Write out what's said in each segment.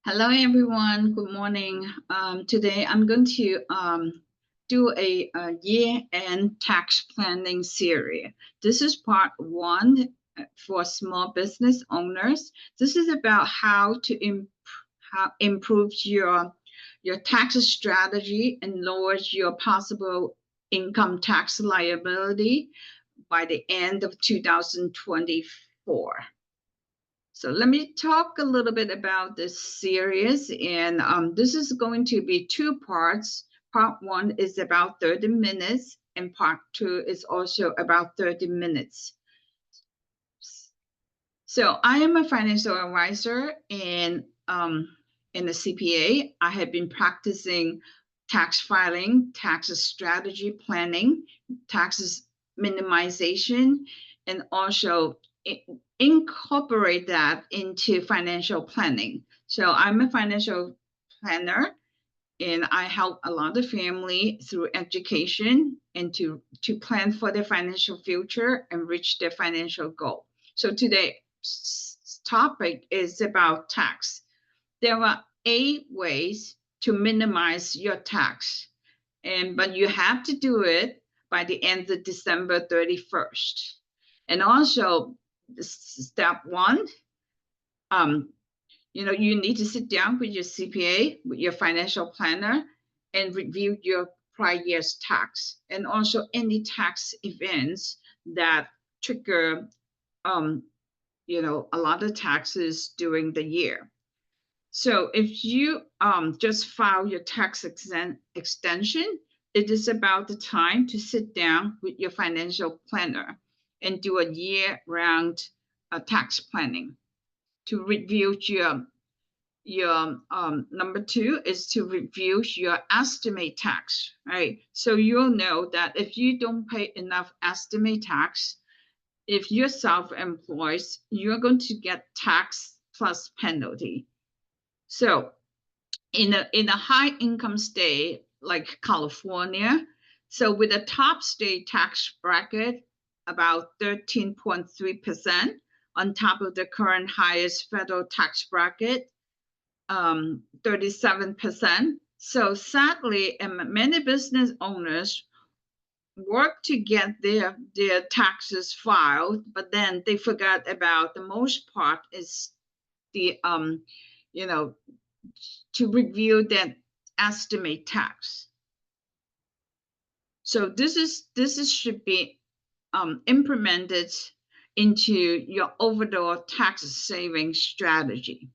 Hello, everyone. Good morning. Today, I'm going to do a year-end tax planning series. This is part one for small business owners. This is about how to improve your tax strategy and lowers your possible income tax liability by the end of 2024. So let me talk a little bit about this series, and this is going to be two parts. Part one is about 30 minutes, and part two is also about 30 minutes. So I am a financial advisor and a CPA. I have been practicing tax filing, tax strategy planning, taxes minimization, and also incorporate that into financial planning. So I'm a financial planner, and I help a lot of family through education and to plan for their financial future and reach their financial goal. So today's topic is about tax. There are 8 ways to minimize your tax, but you have to do it by the end of December 31st. And also, step one, you need to sit down with your CPA, with your financial planner, and review your prior year's tax, and also any tax events that trigger, a lot of taxes during the year. So if you just file your tax extension, it is about the time to sit down with your financial planner and do a year-round tax planning to review your number two is to review your estimate tax, right? So you'll know that if you don't pay enough estimate tax, if you're self-employed, you're going to get tax plus penalty. So in a high income state like California, so with a top state tax bracket about 13.3% on top of the current highest federal tax bracket, 37%. So sadly, many business owners work to get their taxes filed, but then they forgot about the most part is the to review that estimate tax. So this should be implemented into your overall tax saving strategy.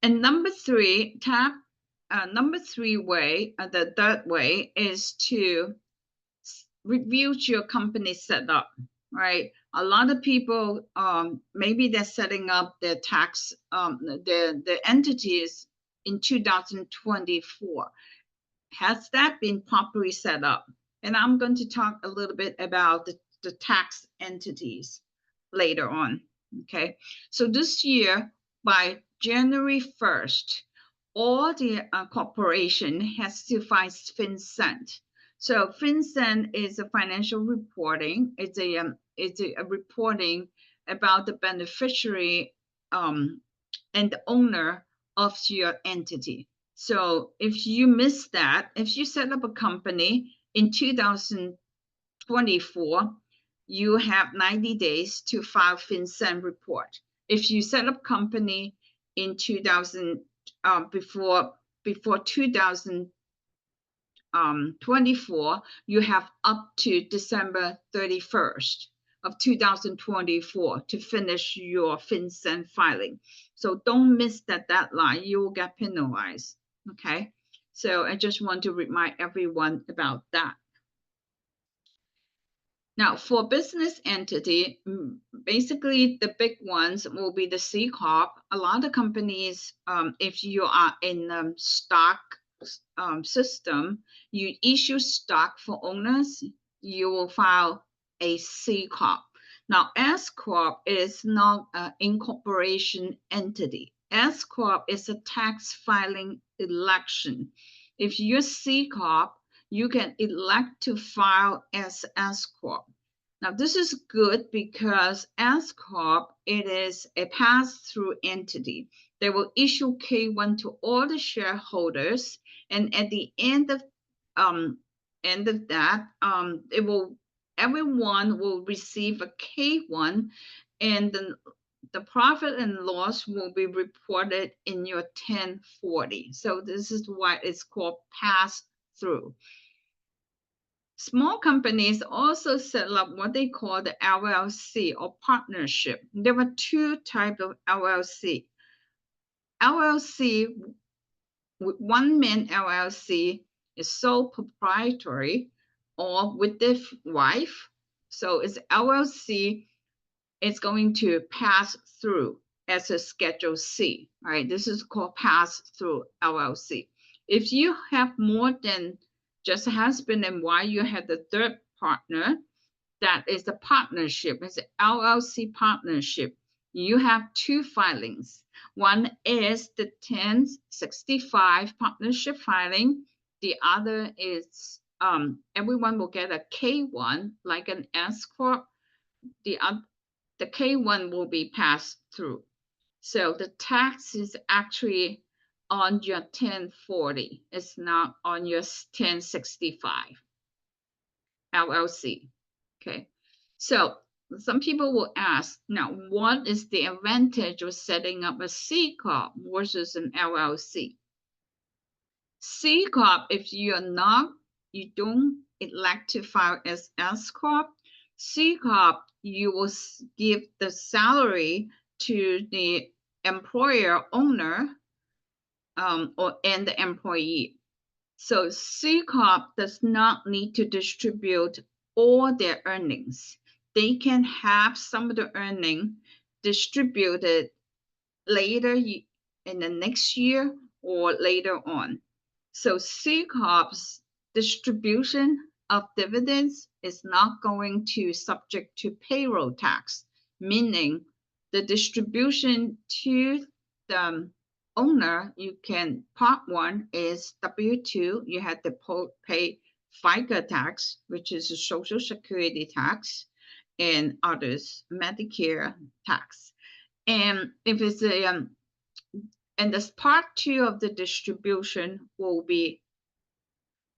And number three way, the third way is to review your company setup, right? A lot of people, maybe they're setting up their tax, the entities in 2024. Has that been properly set up? And I'm going to talk a little bit about the tax entities later on, okay? So this year, by January 1st, all the corporation has to file FinCEN. So FinCEN is a financial reporting. It's a reporting about the beneficiary and the owner of your entity. So if you miss that, if you set up a company in 2024, you have 90 days to file FinCEN report. If you set up company in 2000 before 2024, you have up to December 31st of 2024 to finish your FinCEN filing. So don't miss that deadline. You will get penalized. Okay. So I just want to remind everyone about that. Now, for business entity, basically the big ones will be the C Corp. A lot of companies, if you are in stock system, you issue stock for owners, you will file a C Corp. Now, S Corp is not an incorporation entity. S Corp is a tax filing election. If you're C Corp, you can elect to file as S Corp. Now, this is good because S Corp, it is a pass-through entity. They will issue K1 to all the shareholders, and at the um, end of that, it will everyone will receive a K1, and the profit and loss will be reported in your 1040. So this is why it's called pass-through. Small companies also set up what they call the LLC or partnership. There were two types of LLC. LLC, one man LLC is sole proprietary or with the wife. So it's LLC, it's going to pass through as a Schedule C, right? This is called pass through LLC. If you have more than just husband and wife, you have the third partner, that is the partnership. It's an LLC partnership. You have two filings. One is the 1065 partnership filing. The other is everyone will get a K1 like an S corp. The K1 will be passed through. So the tax is actually on your 1040. It's not on your 1065 LLC. Okay. So some people will ask, now, what is the advantage of setting up a C Corp versus an LLC? C Corp, if you don't elect to file as S Corp, C Corp, you will give the salary to the employer owner and the employee. So C Corp does not need to distribute all their earnings. They can have some of the earning distributed later in the next year or later on. So C Corp's distribution of dividends is not going to subject to payroll tax, meaning the distribution to the owner, you can, part one is W-2, you have to pay FICA tax, which is a Social Security tax, and others, Medicare tax. And if it's and this part two of the distribution will be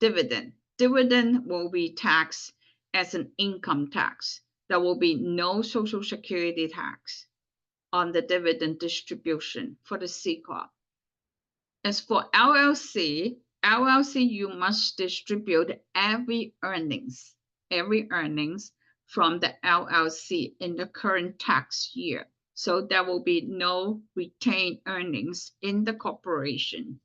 dividend. Dividend will be taxed as an income tax. There will be no Social Security tax on the dividend distribution for the C Corp. As for LLC, you must distribute every earnings from the LLC in the current tax year. So there will be no retained earnings in the corporation.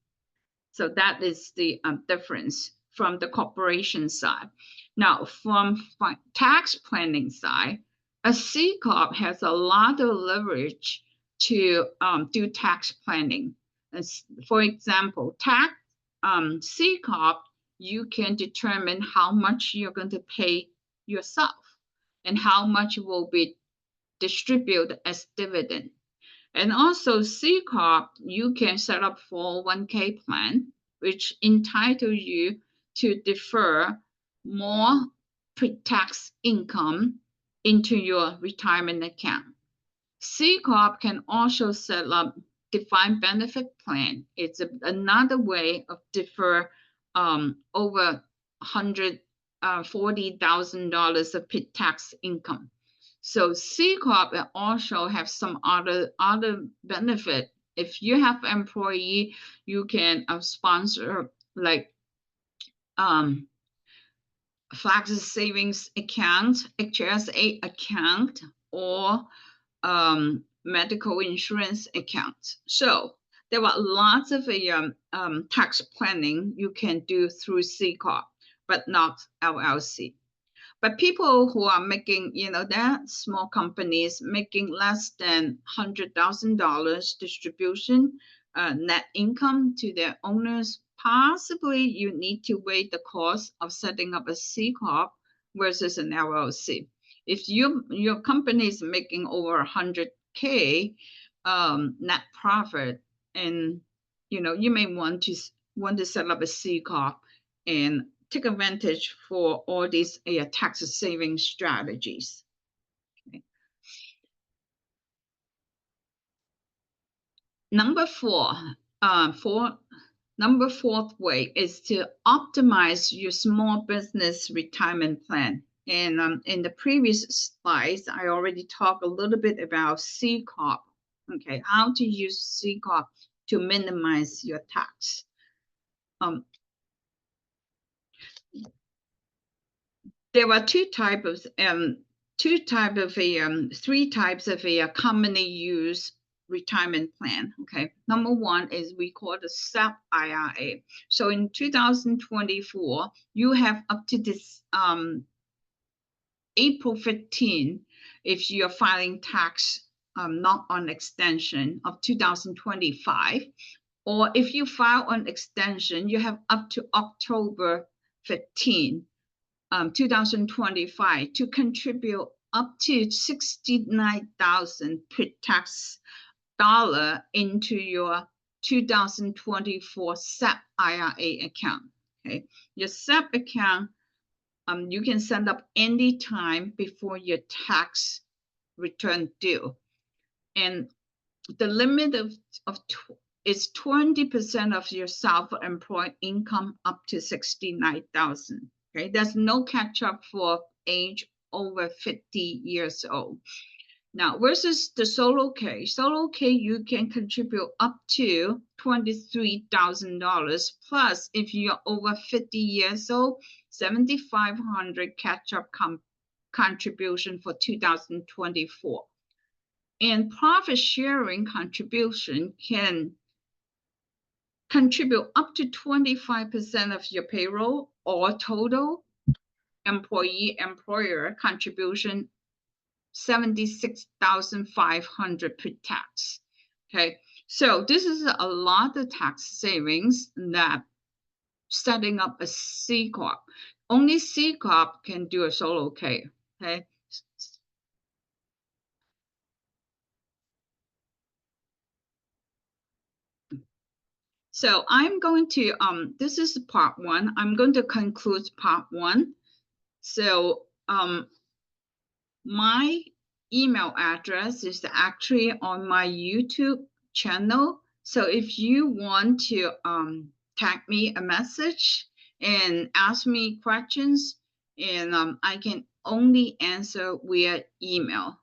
So that is the difference from the corporation side. Now, from tax planning side, a C Corp has a lot of leverage to do tax planning. For example, C Corp, you can determine how much you're going to pay yourself and how much will be distributed as dividend. And also C Corp, you can set up 401k plan, which entitle you to defer more pre-tax income into your retirement account. C Corp can also set up defined benefit plan. It's another way of defer over $140,000 of pre-tax income. So C Corp also have some other benefit. If you have employee, you can sponsor like flex savings account, HSA account, or medical insurance account. So there are lots of tax planning you can do through C Corp, but not LLC. But people who are making, they're small companies making less than $100,000 distribution net income to their owners, possibly you need to weigh the cost of setting up a C Corp versus an LLC. If your company is making over 100K net profit, and you may want to set up a C Corp and take advantage for all these tax saving strategies. Okay. Number four, four, number fourth way is to optimize your small business retirement plan. And in the previous slides, I already talked a little bit about C Corp. Okay, how to use C Corp to minimize your tax. Um, there are three types of a commonly used retirement plan. Okay, number one is we call the SEP IRA. So in 2024, you have up to this April 15, if you're filing tax not on extension of 2025, or if you file on extension, you have up to October 15, 2025 to contribute up to 69,000 pre-tax dollar into your 2024 SEP IRA account. Okay, your SEP account you can send up any time before your tax return due, and the limit of is 20% of your self-employed income up to 69,000. Okay, there's no catch up for age over 50 years old. Now, versus the solo K, you can contribute up to $23,000 plus if you're over 50 years old, 7,500 catch up contribution for 2024. And profit sharing contribution can contribute up to 25% of your payroll or total employer contribution 76,500 pre-tax. Okay, so this is a lot of tax savings that setting up a C Corp. Only C Corp can do a solo K. Okay. So I'm going to this is part one. I'm going to conclude part one. So my email address is actually on my YouTube channel. So if you want to tag me a message and ask me questions, and I can only answer via email.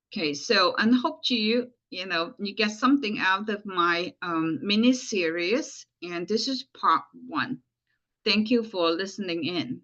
Okay, so I hope you get something out of my mini series, and this is part one. Thank you for listening in.